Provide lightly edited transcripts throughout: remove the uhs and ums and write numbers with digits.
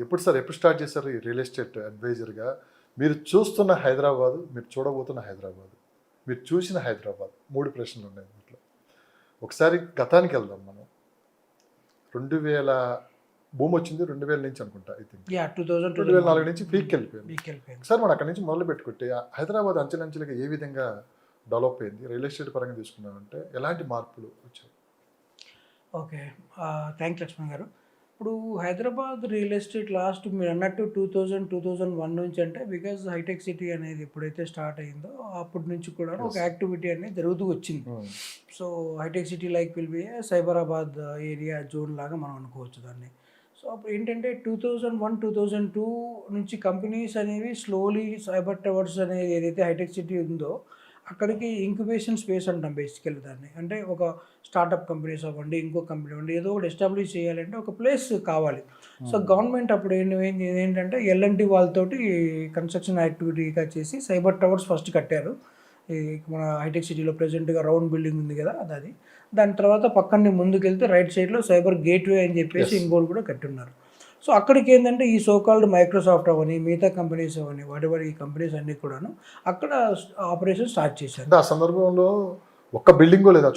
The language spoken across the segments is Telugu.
ఎప్పుడు సార్ ఎప్పుడు స్టార్ట్ చేశారు ఈ రియల్ ఎస్టేట్ అడ్వైజర్గా? మీరు చూస్తున్న హైదరాబాదు, మీరు చూడబోతున్న హైదరాబాదు, మీరు చూసిన హైదరాబాద్, 3 ప్రశ్నలు ఉన్నాయి దీంట్లో. ఒకసారి గతానికి వెళ్దాం మనం. 2000 భూమి వచ్చింది 2000 నుంచి అనుకుంటా, ఐ థింక్ 2004 నుంచి పీక్ వెళ్ళిపోయింది. సార్ మనం అక్కడి నుంచి మొదలు పెట్టుకుంటే హైదరాబాద్ అంచెలంచెలుగా ఏ విధంగా డెవలప్ అయింది? రియల్ ఎస్టేట్ పరంగా తీసుకున్నామంటే ఎలాంటి మార్పులు వచ్చాయి? ఓకే, థ్యాంక్ లక్ష్మణ్ గారు. ఇప్పుడు హైదరాబాద్ రియల్ ఎస్టేట్ లాస్ట్ మీరు అన్నట్టు 2001 నుంచి అంటే బికాజ్ హైటెక్ సిటీ అనేది ఎప్పుడైతే స్టార్ట్ అయిందో అప్పటి నుంచి కూడా ఒక యాక్టివిటీ అనేది జరుగుతూ వచ్చింది. సో హైటెక్ City like will be Cyberabad area zone లాగా మనం అనుకోవచ్చు దాన్ని. సో అప్పుడు ఏంటంటే 2001-2002 నుంచి కంపెనీస్ అనేవి స్లోలీ సైబర్ టవర్స్ అనేది ఏదైతే హైటెక్ సిటీ ఉందో అక్కడికి ఇంక్యుబేషన్ స్పేస్ అంటాం బేసికల్లీ దాన్ని. అంటే ఒక స్టార్టప్ కంపెనీస్ అవ్వండి, ఇంకో కంపెనీ అవ్వండి, ఏదో ఒకటి ఎస్టాబ్లిష్ చేయాలంటే ఒక ప్లేస్ కావాలి. సో గవర్నమెంట్ అప్పుడు ఏంటంటే ఎల్ఎన్టీ వాళ్ళతోటి కన్స్ట్రక్షన్ యాక్టివిటీగా చేసి సైబర్ టవర్స్ ఫస్ట్ కట్టారు. ఈ మన హైటెక్ సిటీలో ప్రెజెంట్గా రౌండ్ బిల్డింగ్ ఉంది కదా అది. దాని తర్వాత పక్కనే ముందుకెళ్తే రైట్ సైడ్లో సైబర్ గేట్వే అని చెప్పేసి ఇంకోటి కూడా కట్టున్నారు. సో అక్కడికి ఏంటంటే ఈ సోకాల్డ్ మైక్రోసాఫ్ట్ అవని మిగతా కంపెనీస్ అవని వాటి ఈ కంపెనీస్ అన్నీ కూడాను అక్కడ ఆపరేషన్ స్టార్ట్ చేశారు. ఆ సందర్భంలో ఒక్క బిల్డింగ్ లేదా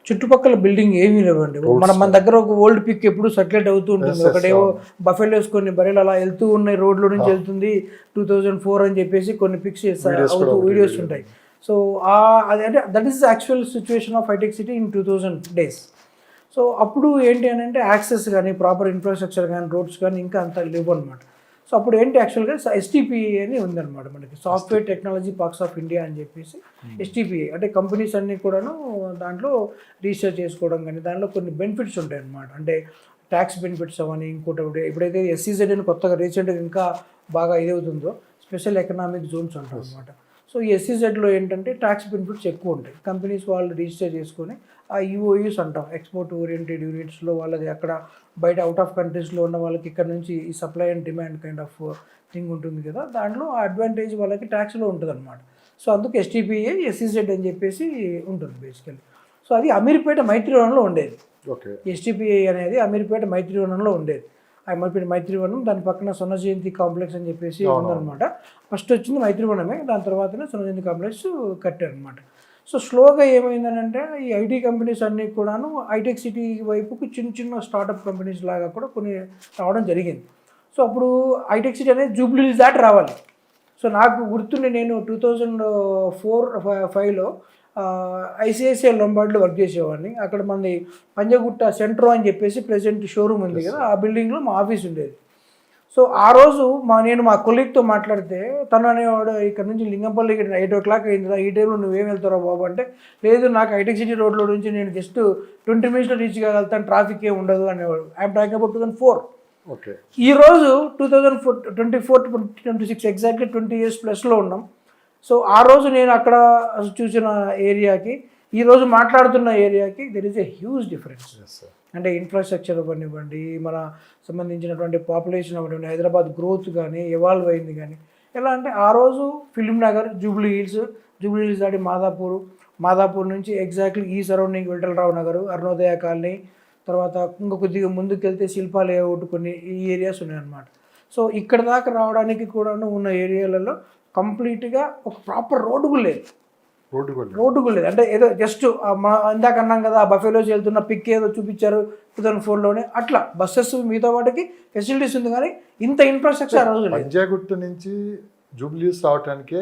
చుట్టుపక్కల బిల్డింగ్ ఏమీ లేవండి. మన దగ్గర ఒక ఓల్డ్ పిక్ ఎప్పుడు సర్క్యులేట్ అవుతూ ఉంటుంది. ఒకటేమో బఫెలోస్ కొన్ని బర్రెలు అలా వెళ్తూ ఉన్నాయి, రోడ్లో నుంచి వెళ్తుంది 2004 అని చెప్పేసి కొన్ని పిక్స్ వీడియోస్ ఉంటాయి. సో అది అంటే that is actual situation of హైటెక్ సిటీ ఇన్ 2000 డేస్. సో అప్పుడు ఏంటి అని అంటే యాక్సెస్ కానీ ప్రాపర్ ఇన్ఫ్రాస్ట్రక్చర్ కానీ రోడ్స్ కానీ ఇంకా అంత లేవు అనమాట. సో అప్పుడు ఏంటి యాక్చువల్గా ఎస్టీపీఏ అని ఉందన్నమాట మనకి, software technology parks of India అని చెప్పేసి. ఎస్టీపీఏ అంటే కంపెనీస్ అన్నీ కూడాను దాంట్లో రీసెర్చ్ చేసుకోవడం కానీ దాంట్లో కొన్ని బెనిఫిట్స్ ఉంటాయి అన్నమాట. అంటే ట్యాక్స్ బెనిఫిట్స్ అవని ఇంకోటి ఎప్పుడైతే ఎస్సీజెడ్ అని కొత్తగా రీసెంట్గా ఇంకా బాగా ఇదవుతుందో స్పెషల్ ఎకనామిక్ జోన్స్ అంటారు అనమాట. సో ఈ ఎస్సీజెడ్లో ఏంటంటే ట్యాక్స్ బెనిఫిట్స్ ఎక్కువ ఉంటాయి. కంపెనీస్ వాళ్ళు రిజిస్టర్ చేసుకొని ఆ యూఓయూస్ అంటాం, ఎక్స్పోర్ట్ ఓరియంటెడ్ యూనిట్స్లో వాళ్ళది అక్కడ బయట అవుట్ ఆఫ్ కంట్రీస్లో ఉన్న వాళ్ళకి ఇక్కడ నుంచి ఈ supply and demand kind of thing ఉంటుంది కదా, దాంట్లో ఆ అడ్వాంటేజ్ వాళ్ళకి ట్యాక్స్లో ఉంటుంది అనమాట. సో అందుకు ఎస్టీపీఏ ఎస్సీజెడ్ అని చెప్పేసి ఉంటుంది బేసికలీ. సో అది అమీర్పేట మైత్రివనంలో ఉండేది. ఎస్టీపీఏ అనేది అమీర్పేట మైత్రివనంలో ఉండేది. మైత్రివనం, దాని పక్కన సొన్న జయంతి కాంప్లెక్స్ అని చెప్పేసి ఉందన్నమాట. ఫస్ట్ వచ్చింది మైత్రివనమే, దాని తర్వాతనే సొన్న జయంతి కాంప్లెక్స్ కట్టారనమాట. సో స్లోగా ఏమైందనంటే ఈ ఐటీ కంపెనీస్ అన్నీ కూడాను హైటెక్ సిటీ వైపుకి చిన్న చిన్న స్టార్టప్ కంపెనీస్ లాగా కూడా కొన్ని రావడం జరిగింది. సో అప్పుడు హైటెక్ సిటీ అనేది జూబ్లీ హిల్స్ దాటి రావాలి. సో నాకు గుర్తుండి నేను 2004-05లో ఐసిఐసిఐ లొంబార్డ్లో వర్క్ చేసేవాడిని. అక్కడ మనది పంజగుట్ట సెంట్రో అని చెప్పేసి ప్రెజెంట్ షోరూమ్ ఉంది కదా, ఆ బిల్డింగ్లో మా ఆఫీస్ ఉండేది. సో ఆ రోజు నేను మా కొలీగ్తో మాట్లాడితే తను అనేవాడు, ఇక్కడ నుంచి లింగంపల్లికి 8 o'clock అయింది, ఈ టైంలో నువ్వేం వెళ్తారో బాబు అంటే, లేదు నాకు హైటెక్ సిటీ రోడ్లో నుంచి నేను జస్ట్ 20 minutes రీచ్ కాగలుగుతాను, ట్రాఫిక్ ఏమి ఉండదు అనేవాడు. I'm talking about 2004. ఈరోజు 2024-26 ఎగ్జాక్ట్లీ 20 years ప్లస్లో ఉన్నాం. సో ఆ రోజు నేను అక్కడ చూసిన ఏరియాకి ఈరోజు మాట్లాడుతున్న ఏరియాకి there is a huge difference. అంటే ఇన్ఫ్రాస్ట్రక్చర్ అవ్వనివ్వండి, మన సంబంధించినటువంటి పాపులేషన్ అవ్వనివ్వండి, హైదరాబాద్ గ్రోత్ కానీ ఎవాల్వ్ అయింది కానీ. ఎలా అంటే ఆ రోజు ఫిలిం నగర్, జూబ్లీ హిల్స్ దాటి మాదాపూర్ నుంచి ఎగ్జాక్ట్లీ ఈ సరౌండింగ్ విఠలరావు నగర్, అరుణోదయ కాలనీ, తర్వాత ఇంకా కొద్దిగా ముందుకు వెళ్తే శిల్పా లేఅవుట్, కొన్ని ఈ ఏరియాస్ ఉన్నాయన్నమాట. సో ఇక్కడ దాకా రావడానికి కూడా ఉన్న ఏరియాలలో కంప్లీట్గా ఒక ప్రాపర్ రోడ్డు కూడా లేదు. అంటే ఏదో జస్ట్ ఇందాక అన్నాం కదా, బఫెలోస్ వెళ్తున్న పిక్ ఏదో చూపించారు 2004లోనే, అట్లా బస్సెస్ మిగతా వాటికి ఫెసిలిటీస్ ఉంది కానీ ఇంత ఇన్ఫ్రాస్ట్రక్చర్ ఆ రోజు లేదు. పంజాగుట్ట నుంచి జూబ్లీస్ రావడానికే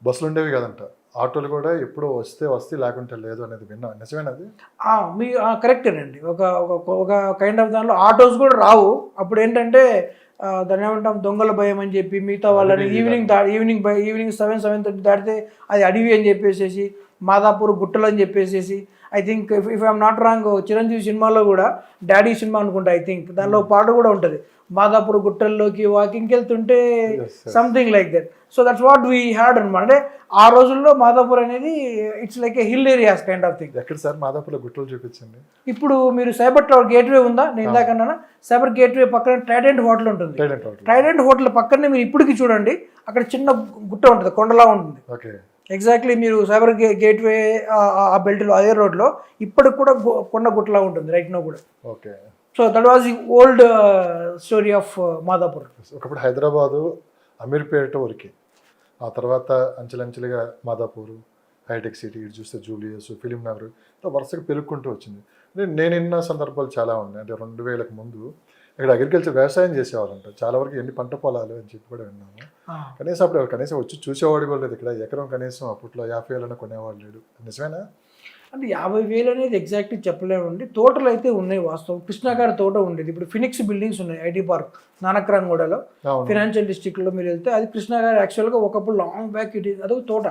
బస్సులు ఉండేవి కదంట, ఆటోలు కూడా ఎప్పుడో వస్తే లేకుంటే లేదు అనేది విన్నా, నిజమేనది? మీ కరెక్టేనండి. ఒక కైండ్ ఆఫ్ దాంట్లో ఆటోస్ కూడా రావు. అప్పుడు ఏంటంటే దాన్ని ఏమంటాం, దొంగల భయం అని చెప్పి మిగతా వాళ్ళని ఈవినింగ్ 7-7:30 దాటితే అది అడవి అని చెప్పేసి, మాదాపూర్ గుట్టలు అని చెప్పేసి, I think if I'm not wrong Chiranjeevi సినిమాలో కూడా డాడీ సినిమా అనుకుంటా, ఐ థింక్ దానిలో పాట కూడా ఉంటుంది, మాదాపూర్ గుట్టల్లోకి వాకింగ్కి వెళ్తుంటే something like that. So that's what we had అనమాట. అంటే ఆ రోజుల్లో మాదాపూర్ అనేది it's like A hill areas kind of thing. ఎక్కడ సార్ మాదాపూర్లో గుట్టలు చూపించండి. ఇప్పుడు మీరు సైబర్ టవర్ గేట్వే ఉందా, నేను ఇందాకన్నా సైబర్ గేట్వే పక్కన ట్రైడెంట్ హోటల్ ఉంటుంది. ట్రైడెంట్ హోటల్ పక్కనే మీరు ఇప్పటికి చూడండి, అక్కడ చిన్న గుట్ట ఉంటుంది, కొండలా ఉంటుంది. ఎగ్జాక్ట్లీ మీరు సైబర్ గేట్వే ఆ బెల్ట్లో అదే రోడ్లో ఇప్పటికి కూడా కొండ గుట్టలా ఉంటుంది రైట్ నో కూడా. So that was the old story of Madhapur. ఒకప్పుడు హైదరాబాదు అమీర్పేట వరకే, ఆ తర్వాత అంచెలంచెలుగా మాదాపూర్, హైటెక్ సిటీ, ఇటు చూస్తే జూలియస్, ఫిలిం నగర్ ఇట్లా వరుసగా పెరుగుకుంటూ వచ్చింది. నేను విన్న సందర్భాలు చాలా ఉన్నాయి. అంటే 2000కు ముందు ఇక్కడ అగ్రికల్చర్ వ్యవసాయం చేసేవాళ్ళంట, చాలా వరకు ఎన్ని పంట పొలాలు అని చెప్పి కూడా విన్నాము. కనీసం అప్పుడు కనీసం వచ్చి చూసేవాడు కూడా లేదు. ఇక్కడ ఎకరం కనీసం అప్పట్లో 50,000 కొనేవాడు లేడు. నిజమేనా? అంటే 50,000 అనేది ఎగ్జాక్ట్లీ చెప్పలేమండి. తోటలు అయితే ఉన్నాయి వాస్తవం. కృష్ణా గారి తోట ఉండేది. ఇప్పుడు ఫినిక్స్ బిల్డింగ్స్ ఉన్నాయి ఐటీ పార్క్ నానక్రాంగూడలో, ఫినాన్షియల్ డిస్ట్రిక్ట్లో మీరు వెళ్తే అది కృష్ణా గారు యాక్చువల్గా ఒకప్పుడు లాంగ్ బ్యాక్ ఇట్ అదొక తోట.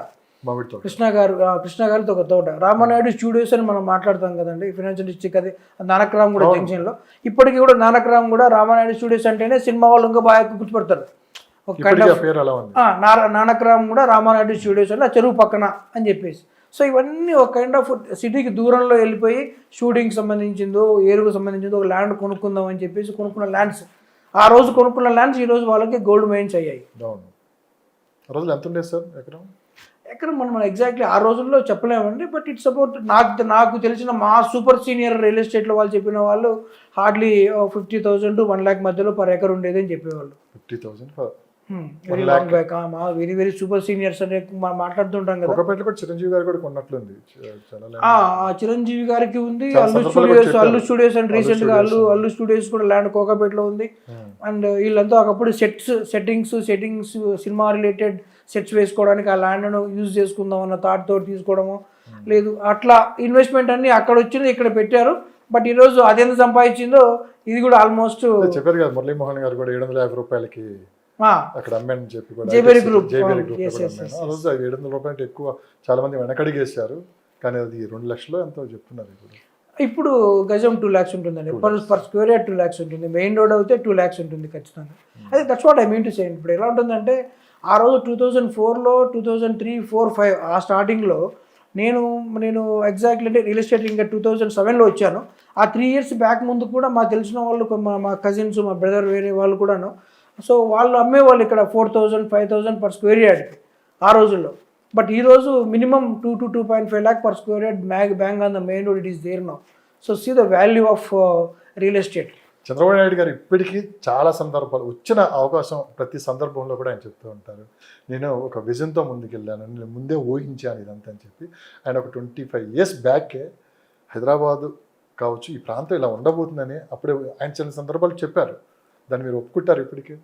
కృష్ణా గారితో ఒక తోట. రామానాయుడు స్టూడియోస్ అని మనం మాట్లాడతాం కదండి ఫినాన్షియల్ డిస్ట్రిక్ట్, అది నానక్రాంగూడ జంక్షన్లో. ఇప్పటికీ కూడా నానక్రాంగూడ రామానాయుడు స్టూడియోస్ అంటేనే సినిమా వాళ్ళు ఇంకా బాగా గుర్తుపడతారు. ఒక kind of Nanakramguda Ramanaidu studios అంటే ఆ చెరువు పక్కన అని చెప్పేసి. సో ఇవన్నీ ఒక కైండ్ ఆఫ్ సిటీకి దూరంలో వెళ్ళిపోయి షూటింగ్కి సంబంధించిందో ఏరుకు సంబంధించిందో ఒక ల్యాండ్ కొనుక్కుందాం అని చెప్పేసి కొనుక్కున్న ల్యాండ్స్, ఆ రోజు కొనుక్కున్న ల్యాండ్స్ ఈ రోజు వాళ్ళకి గోల్డ్ మైన్స్ అయ్యాయి. రోజులు ఎంత ఉండేది సార్ ఎకరం? ఎక్కడ మనం ఎగ్జాక్ట్లీ ఆ రోజుల్లో చెప్పలేమండి. బట్ ఇట్స్ అబౌట్ నాకు తెలిసిన మా సూపర్ సీనియర్ రియల్ ఎస్టేట్లో వాళ్ళు చెప్పిన వాళ్ళు హార్డ్లీ 50,000 to 1 lakh మధ్యలో పర్ ఎకర్ ఉండేది అని చెప్పేవాళ్ళు. 50,000 very long back. Very very super seniors అని మాట్లాడుతుంటాం కదా. చిరంజీవి గారు కూడా కొన్నట్లుంది. చిరంజీవి గారికి ఉంది. అల్లు స్టూడియోస్ అండ్ రీసెంట్ గా అల్లు స్టూడియోస్ కూడా ల్యాండ్ కోకాపేటలో ఉంది. అండ్ వీళ్ళంతా ఒకప్పుడు సెట్టింగ్స్ సినిమా రిలేటెడ్ సెట్స్ వేసుకోవడానికి ఆ ల్యాండ్ను యూజ్ చేసుకుందాం అన్న థాట్ తోటి తీసుకోవడము లేదు. అట్లా ఇన్వెస్ట్మెంట్ అన్ని అక్కడ వచ్చింది ఇక్కడ పెట్టారు. బట్ ఈరోజు అదెంత సంపాదించిందో ఇది కూడా ఆల్మోస్ట్ చెప్పారు కదా. మురళీమోహన్ గారు కూడా 750 రూపాయలకి అక్కడ అమ్మని చెప్పి కూడా జేబేరి గ్రూప్. ఆ రోజు 700 రూపాయలు ఎక్కువ చాలా మంది వెనకడిగేశారు. కానీ అది 2 లక్షలు ఎంతో చెప్తున్నారు. ఇప్పుడు గజం 2 lakhs ఉంటుందండి. పర్ స్క్వేర్ యార్డ్ 2 lakhs ఉంటుంది. మెయిన్ రోడ్ అయితే 2 lakhs ఉంటుంది ఖచ్చితంగా. అదే that's what I mean to సే. ఇప్పుడు ఎలా ఉంటుందంటే ఆ రోజు 2004లో 2003, 4, 5 ఆ స్టార్టింగ్లో నేను ఎగ్జాక్ట్లీ అంటే రియల్ ఎస్టేట్ ఇంకా 2007లో వచ్చాను. ఆ 3 years బ్యాక్ ముందు కూడా మాకు తెలిసిన వాళ్ళు మా కజిన్స్, మా బ్రదర్, వేరే వాళ్ళు కూడాను. సో వాళ్ళు అమ్మేవాళ్ళు ఇక్కడ 4,000, 5,000 పర్ స్క్వేర్ యార్డ్కి ఆ రోజుల్లో. బట్ ఈరోజు minimum 2 to 2.5 lakh per square yard bang on the main road it is there now. So see the value of real estate. Chandrababu Naidu గారు ఇప్పటికీ చాలా సందర్భాలు వచ్చిన అవకాశం ప్రతి సందర్భంలో కూడా ఆయన చెప్తూ ఉంటారు, నేను ఒక విజన్తో ముందుకెళ్ళాను, నేను ముందే ఊహించాను ఇదంతా అని చెప్పి. ఆయన ఒక 25 years బ్యాకే హైదరాబాదు కావచ్చు ఈ ప్రాంతం ఇలా ఉండబోతుందని అప్పుడే ఆయన చిన్న సందర్భాలు చెప్పారు. దాన్ని మీరు ఒప్పుకుంటారు ఇప్పటికీ?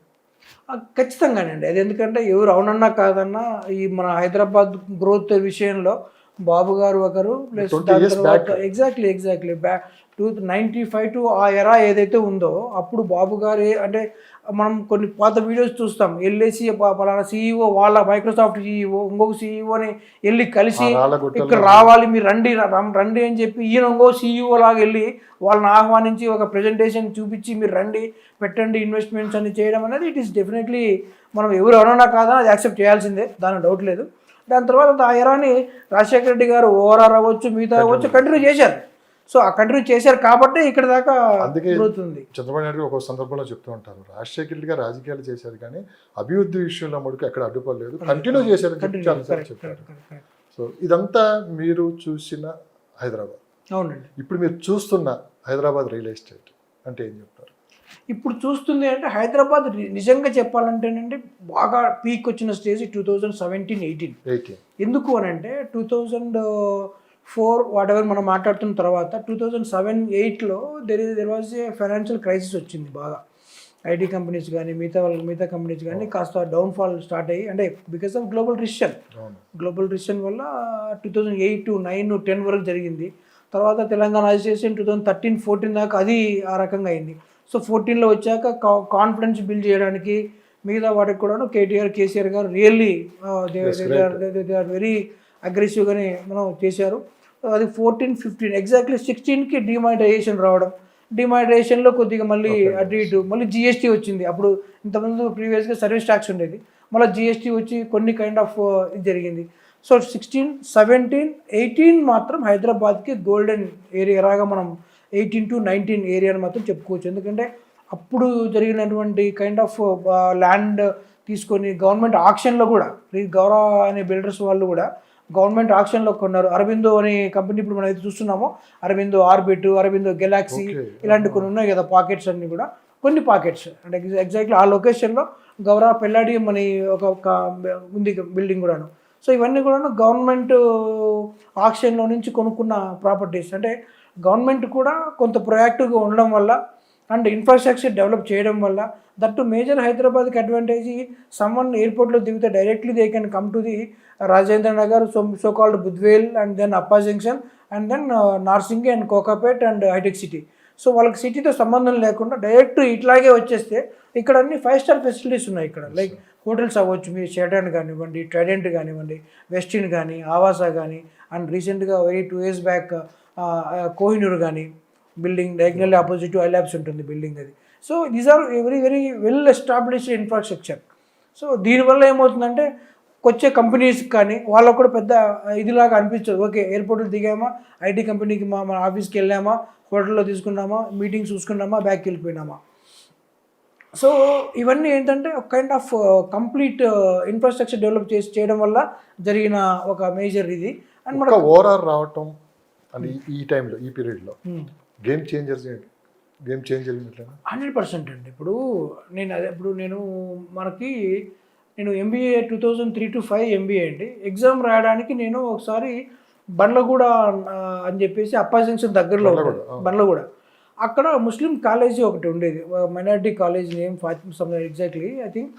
ఖచ్చితంగానండి. అది ఎందుకంటే ఎవరు అవునన్నా కాదన్నా ఈ మన హైదరాబాద్ గ్రోత్ విషయంలో బాబు గారు ఒకరు, ప్లస్ ఎగ్జాక్ట్లీ 95 to ఆ ఎరా ఏదైతే ఉందో అప్పుడు బాబు గారు అంటే మనం కొన్ని పాత వీడియోస్ చూస్తాం. వెళ్ళేసి పలానా CEO వాళ్ళ మైక్రోసాఫ్ట్ CEO ఇంకొక CEOని వెళ్ళి కలిసి ఇక్కడ రావాలి మీరు రండి అని చెప్పి ఈయన ఇంకో CEO లాగా వెళ్ళి వాళ్ళని ఆహ్వానించి ఒక ప్రెజెంటేషన్ చూపించి మీరు రండి పెట్టండి ఇన్వెస్ట్మెంట్స్ అని చేయడం అనేది ఇట్ ఈస్ డెఫినెట్లీ మనం ఎవరు అవునా కాదా అది యాక్సెప్ట్ చేయాల్సిందే, దాని డౌట్ లేదు. దాని తర్వాత ఆ ఎరాని రాజశేఖర రెడ్డి గారు ఓఆర్ఆర్ అవ్వచ్చు మిగతా అవ్వచ్చు కంటిన్యూ చేశారు. సో ఆ కంటిన్యూ చేశారు కాబట్టి ఇక్కడ దాకా అవుతుంది. చంద్రబాబు నాయుడు ఒక సందర్భంలో చెప్తూ ఉంటారు, రాజశేఖర రెడ్డి గారు రాజకీయాలు చేశారు కానీ అభివృద్ధి విషయంలో మటుకు ఎక్కడ అడ్డుపడలేదు, కంటిన్యూ చేశారని చెప్పారు. సో ఇదంతా మీరు చూసిన హైదరాబాద్. అవునండి. ఇప్పుడు మీరు చూస్తున్న హైదరాబాద్ రియల్ ఎస్టేట్ అంటే ఏం చెప్తారు? ఇప్పుడు చూస్తుంది అంటే హైదరాబాద్ నిజంగా చెప్పాలంటేనండి బాగా పీక్ వచ్చిన స్టేజ్ 2017-18. ఎందుకు అని అంటే 2004 వాటెవర్ మనం మాట్లాడుతున్న తర్వాత 2007-8లో there was a financial crisis వచ్చింది బాగా. ఐటీ కంపెనీస్ కానీ మిగతా కంపెనీస్ కానీ కాస్త డౌన్ఫాల్ స్టార్ట్ అయ్యి అంటే బికాస్ ఆఫ్ గ్లోబల్ రిసెషన్ వల్ల 2008, 9, 10 వరకు జరిగింది. తర్వాత తెలంగాణ అసోసియేషన్ 2013-14 దాకా అది ఆ రకంగా అయింది. సో 14లో వచ్చాక కాన్ఫిడెన్స్ బిల్డ్ చేయడానికి మిగతా వాటికి కూడాను కేసీఆర్ గారు రియల్లీ దే ఆర్ వెరీ అగ్రెసివ్గానే మనం చేశారు. అది 14-15 ఎగ్జాక్ట్లీ 16కి డిమానిటైజేషన్ రావడం, డిమానిటైజేషన్లో కొద్దిగా మళ్ళీ అటు ఇటు మళ్ళీ GST వచ్చింది. అప్పుడు ఇంతకుముందు ప్రీవియస్గా సర్వీస్ ట్యాక్స్ ఉండేది, మళ్ళీ GST వచ్చి కొన్ని కైండ్ ఆఫ్ ఇది జరిగింది. సో 16, 17, 18 మాత్రం హైదరాబాద్కి గోల్డెన్ ఏరియాగా మనం 18 to 19 ఏరియాని మాత్రం చెప్పుకోవచ్చు. ఎందుకంటే అప్పుడు జరిగినటువంటి కైండ్ ఆఫ్ ల్యాండ్ తీసుకొని గవర్నమెంట్ ఆక్షన్లో కూడా గౌరవ అనే బిల్డర్స్ వాళ్ళు కూడా గవర్నమెంట్ ఆక్షన్లో కొన్నారు. అరబిందో అనే కంపెనీ ఇప్పుడు మనం అయితే చూస్తున్నామో, అరబిందో ఆర్బిట్, అరబిందో గెలాక్సీ, ఇలాంటి కొన్ని ఉన్నాయి కదా పాకెట్స్ అన్నీ కూడా, కొన్ని పాకెట్స్ అంటే ఎగ్జాక్ట్లీ ఆ లొకేషన్లో గౌరవ పెల్లాడియం అని ఒక ఉంది బిల్డింగ్ కూడాను. సో ఇవన్నీ కూడాను గవర్నమెంట్ ఆక్షన్లో నుంచి కొనుక్కున్న ప్రాపర్టీస్. అంటే గవర్నమెంట్ కూడా కొంత ప్రొయాక్టివ్గా ఉండడం వల్ల అండ్ ఇన్ఫ్రాస్ట్రక్చర్ డెవలప్ చేయడం వల్ల, దట్ టు మేజర్ హైదరాబాద్కి అడ్వాంటేజ్, సమ్వన్ ఎయిర్పోర్ట్లో దిగితే directly they can come to the Rajendra Nagar, so called Budvel, and then Appa junction, and then Narsingi and Kokapet and హైటెక్ సిటీ. సో వాళ్ళకి సిటీతో సంబంధం లేకుండా డైరెక్ట్ ఇట్లాగే వచ్చేస్తే ఇక్కడ అన్ని 5-స్టార్ ఫెసిలిటీస్ ఉన్నాయి ఇక్కడ. లైక్ హోటల్స్ అవ్వచ్చు, మీరు షెరాటన్ కానివ్వండి, ట్రైడెంట్ కానివ్వండి, వెస్టిన్ కానీ, ఆవాసా కానీ, అండ్ రీసెంట్గా 2 years బ్యాక్ కోహినూర్ కానీ building directly opposite to iLabs ఉంటుంది బిల్డింగ్ అది. So these are very very well established infrastructure. So దీనివల్ల ఏమవుతుందంటే వచ్చే కంపెనీస్కి కానీ వాళ్ళకు కూడా పెద్ద ఇదిలాగా అనిపించదు. ఓకే, ఎయిర్పోర్ట్లో దిగామా, ఐటీ కంపెనీకి మన ఆఫీస్కి వెళ్ళామా, హోటల్లో తీసుకున్నామా, మీటింగ్స్ చూసుకున్నామా, బ్యాక్కి వెళ్ళిపోయినామా. సో ఇవన్నీ ఏంటంటే ఒక kind of complete infrastructure develop చేయడం వల్ల జరిగిన ఒక మేజర్ ఇది. అండ్ మన ఓవరాల్ రావటం అని ఈ టైంలో, ఈ పీరియడ్లో గేమ్ చేంజర్ 100% అండి. ఇప్పుడు నేను ఎంబీఏ 2003 to 5 ఎంబీఏ అండి. ఎగ్జామ్ రాయడానికి నేను ఒకసారి బండ్లగూడ అని చెప్పేసి అప్పా జంక్షన్ దగ్గరలో ఉంటుంది బండ్లగూడ. అక్కడ ముస్లిం కాలేజీ ఒకటి ఉండేది, minority college name exactly I think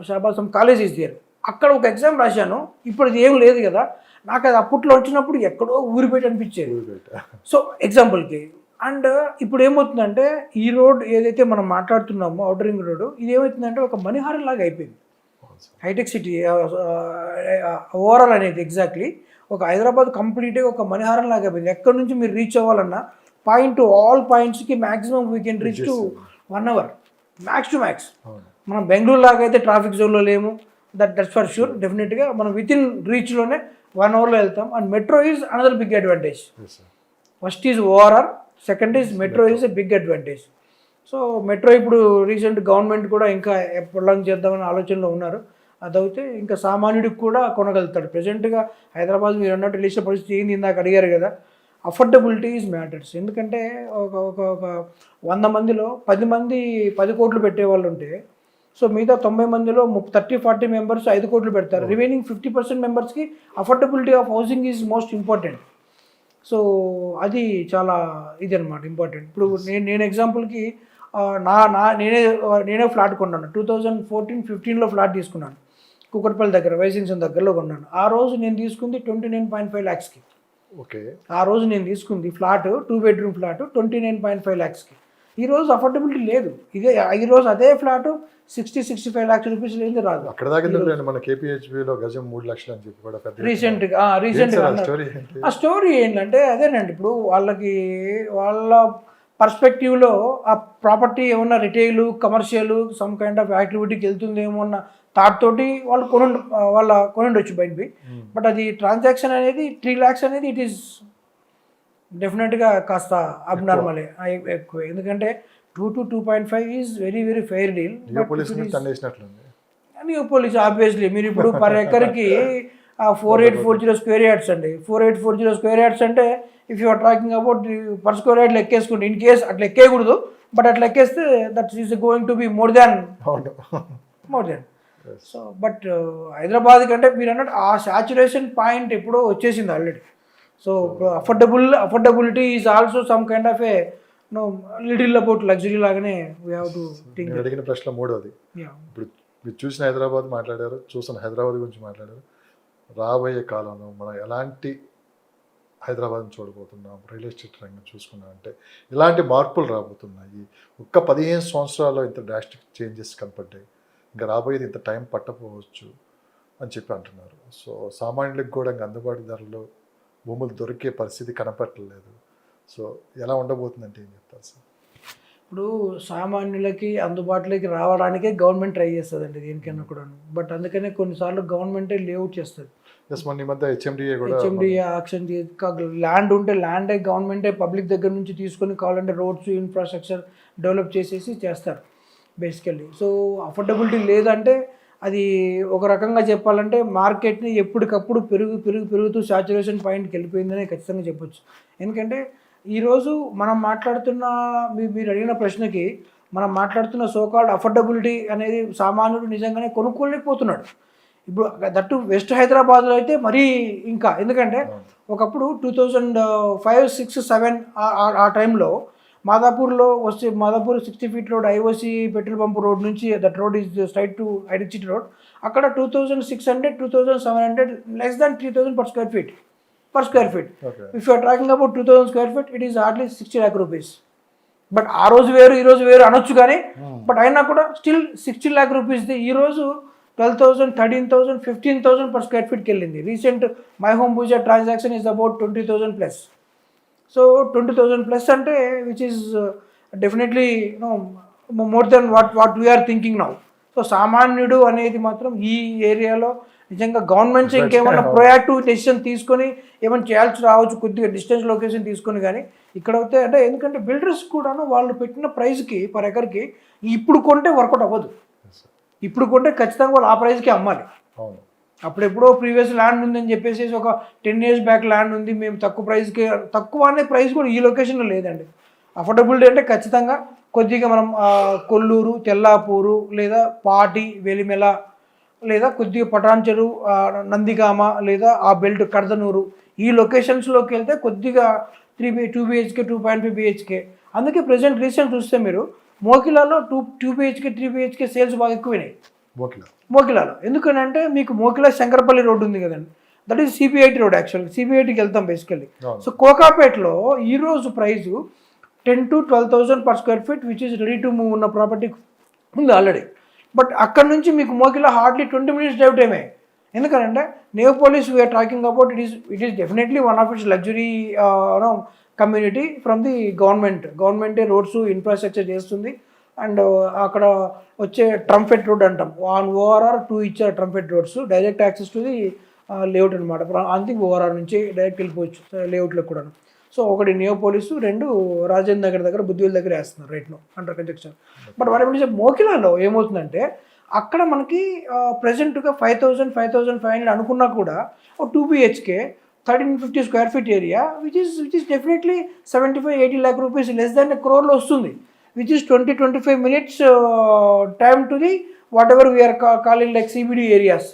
Shabasam college is there. అక్కడ ఒక ఎగ్జామ్ రాశాను. ఇప్పుడు అది ఏం లేదు కదా, నాకు అది అప్పట్లో వచ్చినప్పుడు ఎక్కడో ఊరిపేట అనిపించేది. సో ఎగ్జాంపుల్కి. అండ్ ఇప్పుడు ఏమవుతుందంటే ఈ రోడ్ ఏదైతే మనం మాట్లాడుతున్నామో అవుటర్ రింగ్ రోడ్, ఇది ఏమవుతుందంటే ఒక మణిహారం లాగా అయిపోయింది. హైటెక్ సిటీ ఓవరాల్ అనేది ఎగ్జాక్ట్లీ ఒక హైదరాబాద్ కంప్లీట్గా ఒక మణిహారం లాగా అయిపోయింది. ఎక్కడి నుంచి మీరు రీచ్ అవ్వాలన్నా పాయింట్ టు ఆల్ పాయింట్స్కి maximum we can reach to 1 hour max to max. మనం బెంగళూరు లాగా అయితే ట్రాఫిక్ జోన్లో లేము, దట్స్ ఫర్ షూర్. డెఫినెట్గా మనం విత్ ఇన్ రీచ్లోనే 1 hourలో వెళ్తాం. And metro is another big advantage. First is ORR, second is metro is a big advantage. So metro ఇప్పుడు రీసెంట్ గవర్నమెంట్ కూడా ఇంకా ప్రొలాంగ్ చేద్దామని ఆలోచనలో ఉన్నారు. అదైతే ఇంకా సామాన్యుడికి కూడా కొనగలుగుతాడు. ప్రజెంట్గా హైదరాబాద్ మీరు అన్నట్టు వెళ్ళే పరిస్థితి ఏంది, ఇందాక అడిగారు కదా, అఫోర్డబిలిటీ ఈజ్ మ్యాటర్స్. ఎందుకంటే ఒక 100 మందిలో 10 మంది 10 కోట్లు పెట్టేవాళ్ళు ఉంటే, సో మిగతా 90 మందిలో 30-40 మెంబర్స్ 5 కోట్లు పెడతారు. రిమైనింగ్ 50% మెంబర్స్కి affordability of housing is most important. So అది చాలా ఇది అనమాట ఇంపార్టెంట్. ఇప్పుడు నేను ఎగ్జాంపుల్కి నేనే ఫ్లాట్ కొన్నాను. 2014-15లో ఫ్లాట్ తీసుకున్నాను కూకట్పల్లి దగ్గర, వైసింగ్సన్ దగ్గరలో కొన్నాను. ఆ రోజు నేను తీసుకుంది 29.5 lakhsకి. ఓకే, ఆ రోజు నేను తీసుకుంది ఫ్లాట్ 2 bedroom ఫ్లాట్ 29.5 lakhsకి. ఈరోజు అఫోర్డబిలిటీ లేదు. ఈరోజు అదే ఫ్లాట్ 60-65 lakhs రూపీస్ లేదు రాదు. అక్కడ దాకా మన కేపీహెచ్బిలో గజం 3 లక్షలు అని చెప్పి కూడా రీసెంట్గా ఆ స్టోరీ ఏంటంటే అదేనండి. ఇప్పుడు వాళ్ళ పర్స్పెక్టివ్లో ఆ ప్రాపర్టీ ఏమన్నా retail, commercial, some kind of యాక్టివిటీకి వెళ్తుందేమో అన్న థాట్ తోటి వాళ్ళు కొనుండొచ్చు బయటవి. బట్ అది ట్రాన్సాక్షన్ అనేది 3 lakhs అనేది ఇట్ ఈస్ డెఫినెట్గా కాస్త అబ్నార్మలే, ఎక్కువ. ఎందుకంటే 2 to 2.5 is very very fair deal. Neopolis obviously మీరు ఇప్పుడు పర్ ఎకర్కి 4840 square yards అండి. 4840 square yards అంటే if you're talking about per square yard లెక్కేసుకోండి. ఇన్ కేస్ అట్లా ఎక్కేయకూడదు, బట్ అట్లా ఎక్కేస్తే that is going to be more than. So but Hyderabad కంటే మీరు అన్నట్టు ఆ సాచురేషన్ పాయింట్ ఎప్పుడో వచ్చేసింది already. So affordability is also some kind of a little about luxury లాగానే వీ హ్యావ్ టు థింక్. అడిగిన ప్రశ్న మూడవది. ఇప్పుడు మీరు చూసిన హైదరాబాద్ మాట్లాడారు, చూసిన హైదరాబాద్ గురించి మాట్లాడారు. రాబోయే కాలంలో మనం ఎలాంటి హైదరాబాద్ని చూడబోతున్నాం, రియల్ ఎస్టేట్ రంగం చూసుకున్నాం అంటే ఇలాంటి మార్పులు రాబోతున్నాయి. ఒక్క 15 సంవత్సరాల్లో ఇంత డ్రాస్టిక్ చేంజెస్ కనపడ్డాయి. ఇంకా రాబోయేది ఇంత టైం పట్టపోవచ్చు అని చెప్పి అంటున్నారు. సో సామాన్యులకు కూడా ఇంకా అందుబాటు ధరలో భూములు దొరికే పరిస్థితి కనపట్టలేదు. సో ఎలా ఉండబోతుందంటే ఏం చెప్తారు సార్? ఇప్పుడు సామాన్యులకి అందుబాటులోకి రావడానికే గవర్నమెంట్ ట్రై చేస్తుందండి దేనికైనా కూడా. బట్ అందుకనే కొన్నిసార్లు గవర్నమెంటే లేఅవుట్ చేస్తుంది. మొన్న ఈ మధ్య హెచ్ఎండిఏ ఆక్షన్ ల్యాండ్ ఉంటే ల్యాండే గవర్నమెంటే పబ్లిక్ దగ్గర నుంచి తీసుకొని కావాలంటే రోడ్స్, ఇన్ఫ్రాస్ట్రక్చర్ డెవలప్ చేసేసి చేస్తారు బేసికల్లీ. సో అఫోర్డబిలిటీ లేదంటే అది ఒక రకంగా చెప్పాలంటే మార్కెట్ని ఎప్పటికప్పుడు పెరుగుతూ సాచురేషన్ పాయింట్కి వెళ్ళిపోయిందనే ఖచ్చితంగా చెప్పొచ్చు. ఎందుకంటే ఈరోజు మనం మాట్లాడుతున్న మీరు అడిగిన ప్రశ్నకి మనం మాట్లాడుతున్న సోకాల్డ్ అఫోర్డబిలిటీ అనేది సామాన్యుడు నిజంగానే కొనుక్కోలేకపోతున్నాడు. ఇప్పుడు దట్టు వెస్ట్ హైదరాబాద్లో అయితే మరీ ఇంకా, ఎందుకంటే ఒకప్పుడు 2005, 6, 7 ఆ టైంలో మాదాపూర్లో వస్తే Madhapur 60 feet road IOC petrol pump road నుంచి that road is straight to హైటెక్ సిటీ రోడ్. అక్కడ 2600, 2700 less than 3000 per square feet. If you are talking about 2000 square feet, it is hardly 60 lakh rupees. But ఆ రోజు వేరు ఈ రోజు వేరు అనొచ్చు, కానీ బట్ అయినా కూడా స్టిల్ 60 lakh rupees ఈ రోజు 12,000, 13,000, 15,000 per square feet వెళ్ళింది. Recent My Home Pooja transaction is about 20,000 plus. So 20,000 plus అంటే which is definitely more than what we're thinking now. So సామాన్యుడు అనేది మాత్రం ఈ ఏరియాలో నిజంగా గవర్నమెంట్స్ ఇంకేమన్నా ప్రొయాక్టివ్ డెసిషన్ తీసుకొని ఏమైనా చేయాల్సి రావచ్చు, కొద్దిగా డిస్టెన్స్ లొకేషన్ తీసుకొని. కానీ ఇక్కడ అయితే అంటే ఎందుకంటే బిల్డర్స్ కూడాను వాళ్ళు పెట్టిన ప్రైస్కి పర్ ఎకర్కి ఇప్పుడు కొంటే వర్కౌట్ అవ్వదు. ఇప్పుడు కొంటే ఖచ్చితంగా వాళ్ళు ఆ ప్రైస్కి అమ్మాలి. అప్పుడెప్పుడో ప్రీవియస్ ల్యాండ్ ఉందని చెప్పేసి ఒక 10 years బ్యాక్ ల్యాండ్ ఉంది, మేము తక్కువ ప్రైస్కి, తక్కువ అనే ప్రైస్ కూడా ఈ లొకేషన్లో లేదండి. అఫోర్డబిలిటీ అంటే ఖచ్చితంగా కొద్దిగా మనం కొల్లూరు, తెల్లాపూరు లేదా పాటి, వెలిమెల లేదా కొద్దిగా పటాన్చెరు, నందిగామ లేదా ఆ బెల్ట్ కడదనూరు ఈ లొకేషన్స్లోకి వెళ్తే కొద్దిగా 2 BHK, 2.5 BHK. అందుకే ప్రజెంట్ రీసెంట్ చూస్తే మీరు మోకిలాలో 2 BHK, 3 BHK సేల్స్ బాగా ఎక్కువైనాయి మోకిలాలో. ఎందుకనంటే మీకు మోకిలా శంకరపల్లి రోడ్డు ఉంది కదండి, దట్ ఈస్ CP80 రోడ్. యాక్చువల్గా CP80కి వెళ్తాం బేసికల్లీ. సో కోకాపేట్లో ఈరోజు price 10,000 to 12,000 per square feet which is ready to move ఉన్న ప్రాపర్టీ ఉంది ఆల్రెడీ. బట్ అక్కడ నుంచి మీకు మోకిలా హార్డ్లీ 20 minutes డ్రైవ్ టైమే. ఎందుకంటే Neopolis we're talking about it is definitely one of its luxury community from the గవర్నమెంటే రోడ్స్ ఇన్ఫ్రాస్ట్రక్చర్ చేస్తుంది. అండ్ అక్కడ వచ్చే ట్రంపెట్ రోడ్ అంటాం, ORR 2 ఇచ్చారు trumpet roads, direct access to the layout అనమాట. ఐ థింక్ ORR నుంచి డైరెక్ట్ వెళ్ళిపోవచ్చు లేఅవుట్లో కూడా. సో ఒకటి నియోపోలిస్, 2 రాజేంద్ర నగర్ దగ్గర బుద్ధివిల్ దగ్గర వేస్తున్నారు right now under construction. But వాటి గురించి మోకిలాలో ఏమవుతుందంటే అక్కడ మనకి ప్రజెంట్గా 5,500 అనుకున్నా కూడా 2 BHK 1350 square feet area which is definitely 75-80 lakh rupees less than crore వస్తుంది, which is 20-25 minutes time to the whatever we're calling like CBD areas.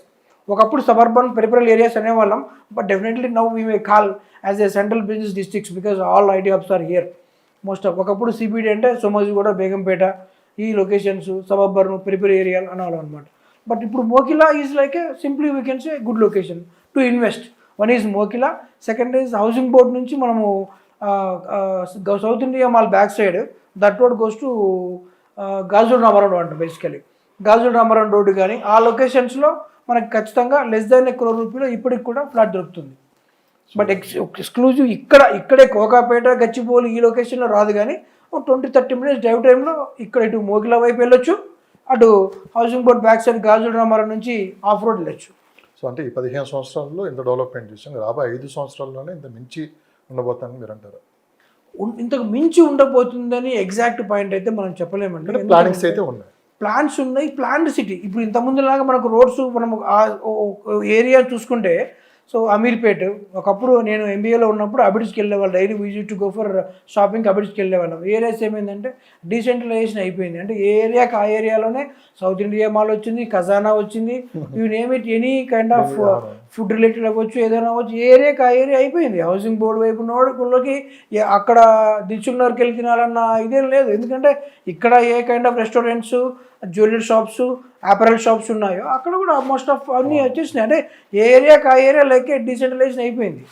ఒకప్పుడు సబర్బన్ పెరిఫరల్ ఏరియాస్ అనేవాళ్ళం, but definitely now we may call as a central business districts because all IT hubs are here most of. ఒకప్పుడు CBD అంటే సోమాజిగూడ, బేగంపేట ఈ లొకేషన్స్ సబర్బన్ పెరిఫరల్ ఏరియాలు అనేవాళ్ళం అనమాట. బట్ ఇప్పుడు Mokila is like a simply we can say good location to invest. One is Mokila, second is housing board నుంచి మనము south India mall back side that road goes to Gajul Ramarao road అంట బేసికలీ. గాజుల్ రామారావు రోడ్డు కానీ ఆ లొకేషన్స్లో మనకి ఖచ్చితంగా లెస్ దాన్ crore రూపీలో ఇప్పటికి కూడా ఫ్లాట్ దొరుకుతుంది. బట్ ఎక్స్క్లూజివ్ ఇక్కడే కోకాపేట, గచ్చిబౌలి ఈ లొకేషన్లో రాదు, కానీ 20-30 minutes డ్రైవ్ టైంలో ఇక్కడ ఇటు మోకిలా వైపు వెళ్ళొచ్చు, అటు హౌసింగ్ బోర్డ్ బ్యాక్ సైడ్ గాజుల రామారావు నుంచి ఆఫ్ రోడ్ వెళ్ళొచ్చు. సో అంటే ఈ 15 సంవత్సరాల్లో ఇంత డెవలప్మెంట్ చేసాం, రాబోయే 5 సంవత్సరాల్లోనే ఇంత మించి ఉండబోతానని మీరు అంటారు? ఇంతకు మించి ఉండబోతుందని ఎగ్జాక్ట్ పాయింట్ అయితే మనం చెప్పలేమండి. ప్లానింగ్స్ అయితే ఉన్నాయి, ప్లాన్స్ ఉన్నాయి, ప్లాన్డ్ సిటీ. ఇప్పుడు ఇంతకుముందులాగా మనకు రోడ్స్ మనం ఏరియా చూసుకుంటే, సో అమీర్పేట్ ఒకప్పుడు నేను MBAలో ఉన్నప్పుడు అబిడ్స్కి వెళ్ళేవాళ్ళు, daily visit to go for షాపింగ్కి అబిడ్స్కి వెళ్ళేవాళ్ళం. ఏరియాస్ ఏమైందంటే డీసెంట్రలైజేషన్ అయిపోయింది. అంటే ఏ ఏరియాకి ఆ ఏరియాలోనే సౌత్ ఇండియా మాల్ వచ్చింది, ఖజానా వచ్చింది, you name it, any kind of food related అవ్వచ్చు, ఏదైనా అవ్వచ్చు, ఏ ఏరియాకి ఆ ఏరియా అయిపోయింది. హౌసింగ్ బోర్డు వైపు నోడుకుల్లోకి అక్కడ దిల్సుఖ్నగర్కి వెళ్ళి తినాలన్న ఇదేం లేదు. ఎందుకంటే ఇక్కడ a kind of restaurants, jewellery shops, apparel shops ఉన్నాయో అక్కడ కూడా మోస్ట్ ఆఫ్ అన్నీ వచ్చేసినాయి. అంటే ఏ ఏరియాకి ఆ ఏరియా లైక్ డీసెంట్రలైజేషన్ అయిపోయింది.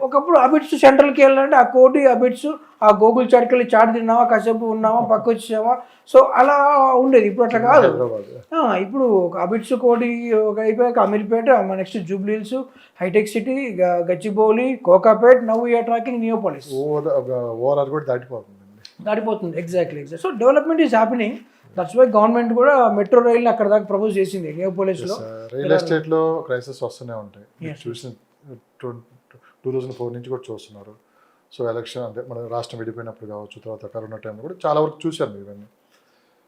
ఒకప్పుడు అబిడ్స్ సెంట్రల్కి వెళ్ళాలంటే ఆ కోటి అబిడ్స్, ఆ గోకుల్ చాట్కి వెళ్ళి చాట్ తిన్నావా, కాసేపు ఉన్నావా, పక్క వచ్చేసావా, సో అలా ఉండేది. ఇప్పుడు అట్లా కాదు. ఇప్పుడు అబిడ్స్ కోటి అయిపోయాక అమీర్పేట, నెక్స్ట్ జూబ్లీ హిల్స్, హైటెక్ City, Gachibowli, Kokapet, now we're talking Neopolis. దాటిపోతుంది exactly. So development is happening. That's why government కూడా మెట్రో రైల్ అక్కడ దాకా ప్రపోజ్ చేసింది నియోపోలిస్లో. రియల్ ఎస్టేట్లో క్రైసిస్ వస్తూనే ఉంటాయి, చూసిన 2004 నుంచి కూడా చూస్తున్నారు. సో ఎలక్షన్ అంటే మన రాష్ట్రం విడిపోయినప్పుడు కావచ్చు, తర్వాత కరోనా టైంలో కూడా చాలా వరకు చూశారు ఇవన్నీ.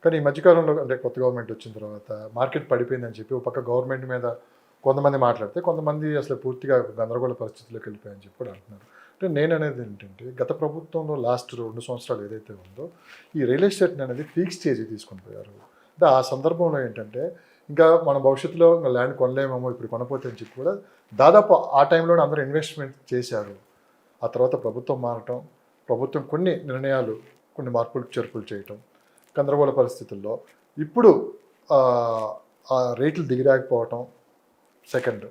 కానీ ఈ మధ్యకాలంలో అంటే కొత్త గవర్నమెంట్ వచ్చిన తర్వాత మార్కెట్ పడిపోయిందని చెప్పి ఒక పక్క గవర్నమెంట్ మీద కొంతమంది మాట్లాడితే కొంతమంది అసలు పూర్తిగా గందరగోళ పరిస్థితుల్లోకి వెళ్ళిపోయాయని చెప్పి కూడా అంటున్నారు. అంటే నేను అనేది ఏంటంటే గత ప్రభుత్వంలో లాస్ట్ 2 సంవత్సరాలు ఏదైతే ఉందో ఈ రియల్ ఎస్టేట్ అనేది పీక్ స్టేజ్కి తీసుకొని పోయారు. అంటే ఆ సందర్భంలో ఏంటంటే ఇంకా మన భవిష్యత్తులో ఇంకా ల్యాండ్ కొనలేమేమో ఇప్పుడు కొనపోతే అని చెప్పి కూడా దాదాపు ఆ టైంలోనే అందరూ ఇన్వెస్ట్మెంట్ చేశారు. ఆ తర్వాత ప్రభుత్వం మారటం, ప్రభుత్వం కొన్ని నిర్ణయాలు కొన్ని మార్పులు చేర్పులు చేయటం, గందరగోళ పరిస్థితుల్లో ఇప్పుడు ఆ రేట్లు దిగిరాకపోవటం, సెకండ్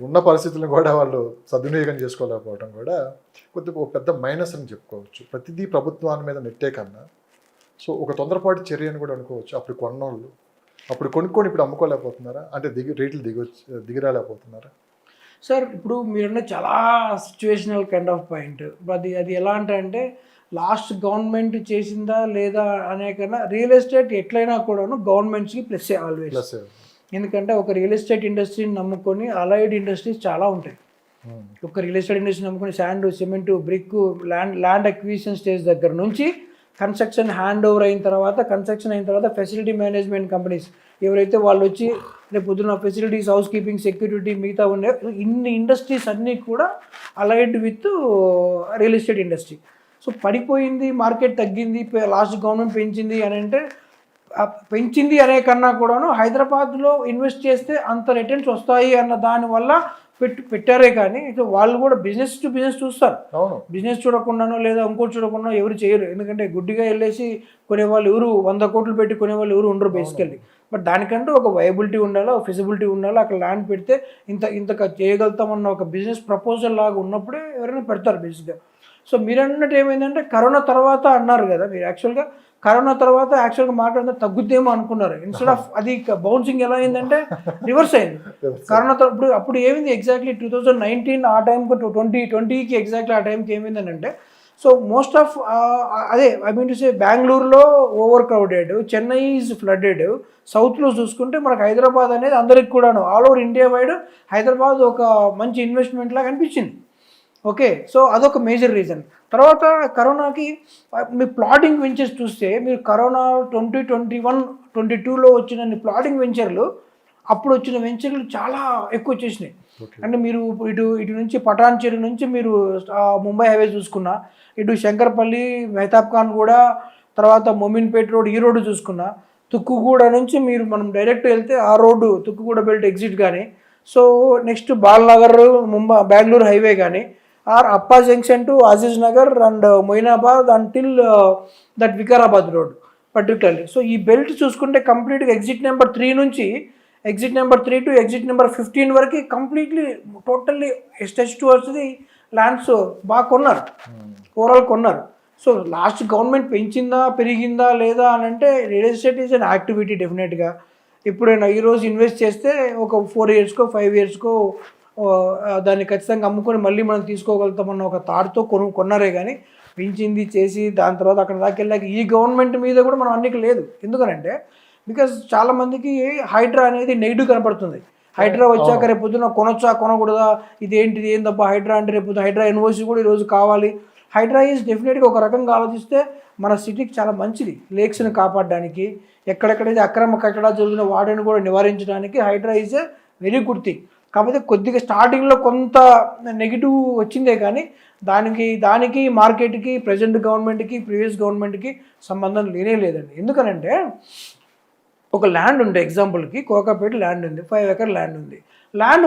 ఉన్న పరిస్థితులను కూడా వాళ్ళు సద్వినియోగం చేసుకోలేకపోవడం కూడా కొద్దిగా ఒక పెద్ద మైనస్ అని చెప్పుకోవచ్చు. ప్రతిదీ ప్రభుత్వాన్ని మీద నెట్టే కన్నా సో ఒక తొందరపాటు చర్య అని కూడా అనుకోవచ్చు. అప్పుడు కొన్నోళ్ళు అప్పుడు కొనుక్కొని ఇప్పుడు అమ్ముకోలేకపోతున్నారా? అంటే రేట్లు దిగిరాలేకపోతున్నారా? సార్ ఇప్పుడు మీరున్న చాలా సిచ్యువేషనల్ కైండ్ ఆఫ్ పాయింట్. అది ఎలా అంటే లాస్ట్ గవర్నమెంట్ చేసిందా లేదా అనే కన్నా రియల్ ఎస్టేట్ ఎట్లయినా కూడాను గవర్నమెంట్స్కి ప్లస్ ఆల్వేస్. ఎందుకంటే ఒక రియల్ ఎస్టేట్ ఇండస్ట్రీని నమ్ముకొని అలైడ్ ఇండస్ట్రీస్ చాలా ఉంటాయి. ఒక రియల్ ఎస్టేట్ ఇండస్ట్రీ నమ్ముకొని sand, cement, brick, land acquisition stage దగ్గర నుంచి కన్స్ట్రక్షన్ హ్యాండ్ ఓవర్ అయిన తర్వాత, కన్స్ట్రక్షన్ అయిన తర్వాత ఫెసిలిటీ మేనేజ్మెంట్ కంపెనీస్ ఎవరైతే వాళ్ళు వచ్చి రేపు పొద్దున్న ఫెసిలిటీస్, హౌస్ కీపింగ్, సెక్యూరిటీ మిగతా ఉండే ఇన్ని ఇండస్ట్రీస్ అన్నీ కూడా allied with real estate industry. So పడిపోయింది, మార్కెట్ తగ్గింది, లాస్ట్ గవర్నమెంట్ పెంచింది అని అంటే పెంచింది అనే కన్నా కూడాను హైదరాబాద్లో ఇన్వెస్ట్ చేస్తే అంత రిటర్న్స్ వస్తాయి అన్న దానివల్ల పెట్టారే కానీ వాళ్ళు కూడా బిజినెస్ టు బిజినెస్ చూస్తారు. బిజినెస్ చూడకుండానో లేదా ఇంకోటి చూడకుండా ఎవరు చేయరు. ఎందుకంటే గుడ్డిగా వెళ్ళేసి కొనేవాళ్ళు ఎవరు 100 కోట్లు పెట్టి కొనేవాళ్ళు ఎవరు ఉండరు బేసికల్లీ. బట్ దానికంటూ ఒక వైబిలిటీ ఉండాలి, ఒక ఫిజిబిలిటీ ఉండాలి. అక్కడ ల్యాండ్ పెడితే ఇంత చేయగలుగుతామన్న ఒక బిజినెస్ ప్రపోజల్ లాగా ఉన్నప్పుడే ఎవరైనా పెడతారు బేసిక్గా. సో మీరు అన్నట్టు ఏమైందంటే కరోనా తర్వాత అన్నారు కదా మీరు, యాక్చువల్గా కరోనా తర్వాత యాక్చువల్గా మార్కెట్ తగ్గుద్దేమో అనుకున్నారు. ఇన్స్టెడ్ ఆఫ్ అది బౌన్సింగ్ ఎలా అయిందంటే రివర్స్ అయింది. కరోనా అప్పుడు ఏమైంది ఎగ్జాక్ట్లీ 2019 ఆ టైంకి 2020కి ఎగ్జాక్ట్లీ ఆ టైంకి ఏమైందని అంటే సో మోస్ట్ ఆఫ్ అదే ఐ మీన్ టు సే బెంగళూరులో overcrowded, Chennai is flooded, సౌత్లో చూసుకుంటే మనకు హైదరాబాద్ అనేది అందరికి కూడాను all over India wide Hyderabad ఒక మంచి ఇన్వెస్ట్మెంట్ లాగా అనిపించింది. ఓకే, సో అదొక మేజర్ రీజన్. తర్వాత కరోనాకి మీ ప్లాటింగ్ వెంచర్స్ చూస్తే మీరు కరోనా 2021, 22లో వచ్చిన ప్లాటింగ్ వెంచర్లు అప్పుడు వచ్చిన వెంచర్లు చాలా ఎక్కువ వచ్చేసినాయి. అంటే మీరు ఇటు నుంచి పటాన్ చెరు నుంచి మీరు ముంబై హైవే చూసుకున్నా, ఇటు శంకర్పల్లి, మెహతాబ్ ఖాన్ కూడా, తర్వాత మొమిన్పేట్ రోడ్, ఈ రోడ్డు చూసుకున్నా, తుక్కుగూడ నుంచి మీరు మనం డైరెక్ట్ వెళ్తే ఆ రోడ్డు తుక్కుగూడ బెల్ట్ ఎగ్జిట్ కానీ, so next Balnagar Bengaluru highway కానీ, ఆర్ అప్పా junction to Aziz Nagar and Moinabad until that Vikarabad road particularly. So ఈ బెల్ట్ చూసుకుంటే కంప్లీట్గా ఎగ్జిట్ నెంబర్ 3 నుంచి exit number 3 to exit number 15 వరకు completely totally స్టెచ్ towards the lands బాగా కొన్నారు, ఓవరాల్ కొన్నారు. సో లాస్ట్ గవర్నమెంట్ పెంచిందా పెరిగిందా లేదా అని అంటే real estate is an activity డెఫినెట్గా. ఇప్పుడైనా ఈరోజు ఇన్వెస్ట్ చేస్తే ఒక 4 ఇయర్స్కో 5 ఇయర్స్కో దాన్ని ఖచ్చితంగా అమ్ముకొని మళ్ళీ మనం తీసుకోగలుగుతామన్న ఒక థాట్తో కొన్నారే కానీ పెంచింది చేసి దాని తర్వాత అక్కడ దాకా వెళ్ళాక ఈ గవర్నమెంట్ మీద కూడా మనం అన్నికి లేదు. ఎందుకనంటే బికాజ్ చాలామందికి హైడ్రా అనేది నెగిటివ్ కనపడుతుంది. హైడ్రా వచ్చాక రేపు పొద్దున కొనొచ్చా కొనకూడదా, ఇదేంటిది ఏందబ్బా హైడ్రా అంటే, రేపు హైడ్రా ఎన్ఓసి కూడా ఈరోజు కావాలి. హైడ్రా ఈజ్ డెఫినెట్గా ఒక రకంగా ఆలోచిస్తే మన సిటీకి చాలా మంచిది. లేక్స్ని కాపాడడానికి, ఎక్కడెక్కడైతే అక్రమ కట్టడాలు జరిగిన వాటిని కూడా నివారించడానికి Hydraa is a very good thing. కాకపోతే కొద్దిగా స్టార్టింగ్లో కొంత నెగిటివ్ వచ్చిందే కానీ దానికి మార్కెట్కి, ప్రజెంట్ గవర్నమెంట్కి, ప్రీవియస్ గవర్నమెంట్కి సంబంధం లేదండి. ఎందుకనంటే ఒక ల్యాండ్ ఉండే ఎగ్జాంపుల్కి కోకాపేట ల్యాండ్ ఉంది, 5 ఎకర్ ల్యాండ్ ఉంది. ల్యాండ్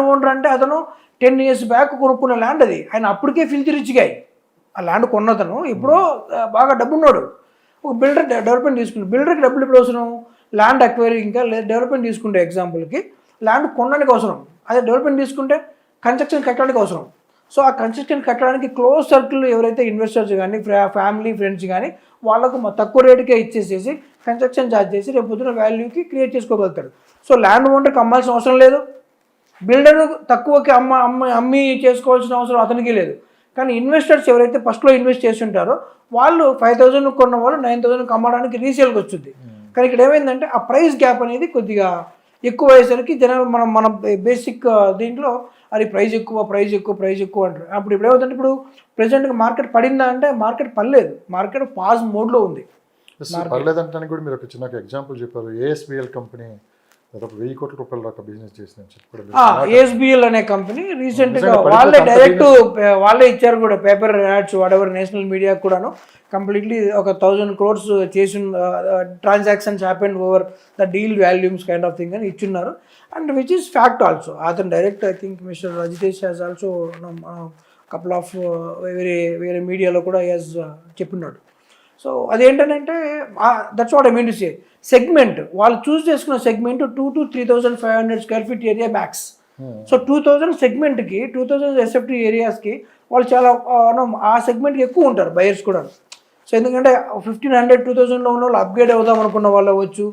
ఓనర్ అంటే అతను 10 years బ్యాక్ కొనుక్కున్న ల్యాండ్ అది. ఆయన అప్పటికే ఫిల్తీ రిచ్గా ఆ ల్యాండ్ కొన్నతను ఇప్పుడు బాగా డబ్బున్నాడు. ఒక బిల్డర్ డెవలప్మెంట్ తీసుకున్నాడు. బిల్డర్కి డబ్బులు ఇప్పుడు అవసరం, ల్యాండ్ అక్వైరింగ్ ఇంకా డెవలప్మెంట్ తీసుకుంటే ఎగ్జాంపుల్కి ల్యాండ్ కొనడానికి అవసరం, అదే డెవలప్మెంట్ తీసుకుంటే కన్స్ట్రక్షన్ కట్టడానికి అవసరం. సో ఆ కన్స్ట్రక్షన్ కట్టడానికి క్లోజ్ సర్కిల్ ఎవరైతే ఇన్వెస్టర్స్ కానీ ఫ్యామిలీ ఫ్రెండ్స్ కానీ వాళ్ళకు తక్కువ రేటుకే ఇచ్చేసేసి కన్స్ట్రక్షన్ ఛార్జ్ చేసి రేపు పొద్దున వాల్యూకి క్రియేట్ చేసుకోగలుగుతాడు. సో ల్యాండ్ ఓనర్కి అమ్మాల్సిన అవసరం లేదు, బిల్డర్ తక్కువకి అమ్మి చేసుకోవాల్సిన అవసరం అతనికి లేదు. కానీ ఇన్వెస్టర్స్ ఎవరైతే ఫస్ట్లో ఇన్వెస్ట్ చేసి ఉంటారో వాళ్ళు 5,000 కొన్న వాళ్ళు 9,000 అమ్మడానికి రీసేల్కి వచ్చింది. కానీ ఇక్కడ ఏమైందంటే ఆ ప్రైస్ గ్యాప్ అనేది కొద్దిగా ఎక్కువ అయ్యేసరికి జనాలు మన బేసిక్ దీంట్లో అది ప్రైజ్ ఎక్కువ అంటారు. ఇప్పుడు ఏమవుతుందంటే ఇప్పుడు ప్రెజెంట్గా మార్కెట్ పడిందా అంటే మార్కెట్ పడలేదు, మార్కెట్ పాజ్ మోడ్లో ఉంది. పర్లేదంటానికి కూడా మీరు ఒక చిన్న ఎగ్జాంపుల్ చెప్పారు. ఏఎస్బిఎల్ కంపెనీ దాదాపు 1000 కోట్ల రూపాయల దాకా బిజినెస్ చేసిందని చెప్పి కూడా మీరు ఏఎస్బిఎల్ అనే కంపెనీ రీసెంట్ గా నిజంగా వాళ్ళే పడిపోతే అంత డైరెక్ట్ వాళ్ళే ఇచ్చారు కూడా paper ads whatever national media కూడాను కంప్లీట్లీ ఒక 1000 crores చేసి transactions happen over the deal volumes kind of thing అని ఇచ్చున్నారు. And which is fact also. అతను direct I think mister Rajitesh has also couple of వేరే మీడియాలో కూడా హ్యాస్ చెప్పినాడు. సో అదేంటంటే that's what I mean to say. Segment వాళ్ళు చూస్ చేసుకున్న సెగ్మెంట్ 2,000 to 3,500 square feet ఏరియా మ్యాక్స్. సో 2000 సెగ్మెంట్కి 2000 ఎస్ఎఫ్టీ ఏరియాస్కి వాళ్ళు చాలా ఆ సెగ్మెంట్కి ఎక్కువ ఉంటారు బయర్స్ కూడా. సో ఎందుకంటే 1,500, 2,000లో ఉన్న వాళ్ళు అప్గ్రేడ్ అవుదాం అనుకున్న వాళ్ళు అవ్వచ్చు,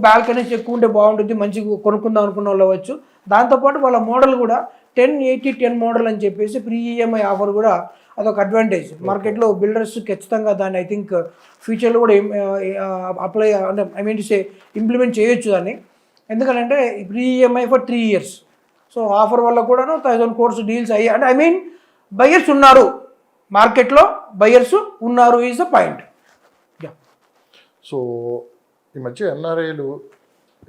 బాల్కనీస్ ఎక్కువ ఉంటే బాగుంటుంది మంచిగా కొనుక్కుందాం అనుకున్న వాళ్ళు అవ్వచ్చు. దాంతోపాటు వాళ్ళ మోడల్ కూడా 10-80-10 మోడల్ అని చెప్పేసి ప్రీ ఈఎంఐ ఆఫర్ కూడా అదొక అడ్వాంటేజ్. మార్కెట్లో బిల్డర్స్ ఖచ్చితంగా దాన్ని ఐ థింక్ ఫ్యూచర్లో కూడా అప్లై అంటే I mean to say implement చేయొచ్చు దాన్ని. ఎందుకంటే pre EMI for 3 years. So offer వల్ల కూడా 1,000 crores డీల్స్ అయ్యాయి. అంటే ఐ మీన్ బయర్స్ ఉన్నారు మార్కెట్లో, బయర్స్ ఉన్నారు ఈజ్ ద పాయింట్. సో ఈ మధ్య ఎన్ఆర్ఐలు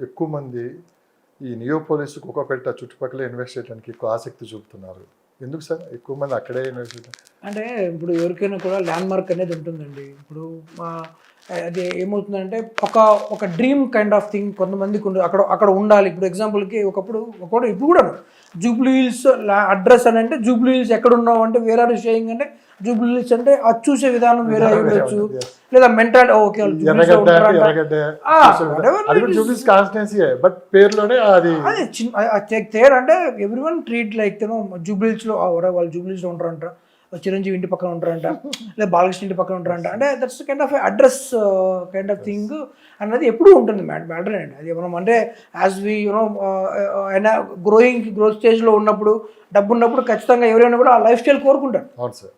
ఎక్కువ మంది ఈ నియోపోలిస్ కోకాపేట చుట్టుపక్కల ఇన్వెస్ట్ చేయడానికి ఎక్కువ ఆసక్తి చూపుతున్నారు. ఎందుకు సార్ ఎక్కువ మంది అక్కడే ఇన్వెస్ట్ చేస్తారు? అంటే ఇప్పుడు ఎవరికైనా కూడా ల్యాండ్ మార్క్ అనేది ఉంటుందండి. ఇప్పుడు అది ఏమవుతుందంటే ఒక డ్రీమ్ కైండ్ ఆఫ్ థింగ్ కొంతమందికి అక్కడ ఉండాలి. ఇప్పుడు ఎగ్జాంపుల్కి ఇప్పుడు కూడా జూబ్లీ హిల్స్ అడ్రస్ అని అంటే జూబ్లీ హిల్స్ ఎక్కడ ఉన్నావు అంటే వేరే ఆర్ షేయింగ్ అంటే జూబ్లీ హిల్స్ అంటే అది చూసే విధానం వేరే అయి ఉండొచ్చు, లేదా మెంటల్ ఓకే తేడా అంటే every one treat like Jubilee హిల్స్లో వాళ్ళు జూబ్లీ హిల్స్లో ఉంటారంట, చిరంజీవి ఇంటి పక్కన ఉంటారంట, లేదా బాలకృష్ణ ఇంటి పక్కన ఉంటారంట. అంటే that's kind of address kind of thing అన్నది ఎప్పుడూ ఉంటుంది మ్యాటర్ అండి. అది మనం అంటే యాజ్ వి గ్రోత్ స్టేజ్లో ఉన్నప్పుడు డబ్బు ఉన్నప్పుడు ఖచ్చితంగా ఎవరైనా కూడా ఆ లైఫ్ స్టైల్ కోరుకుంటారు. అవును సార్.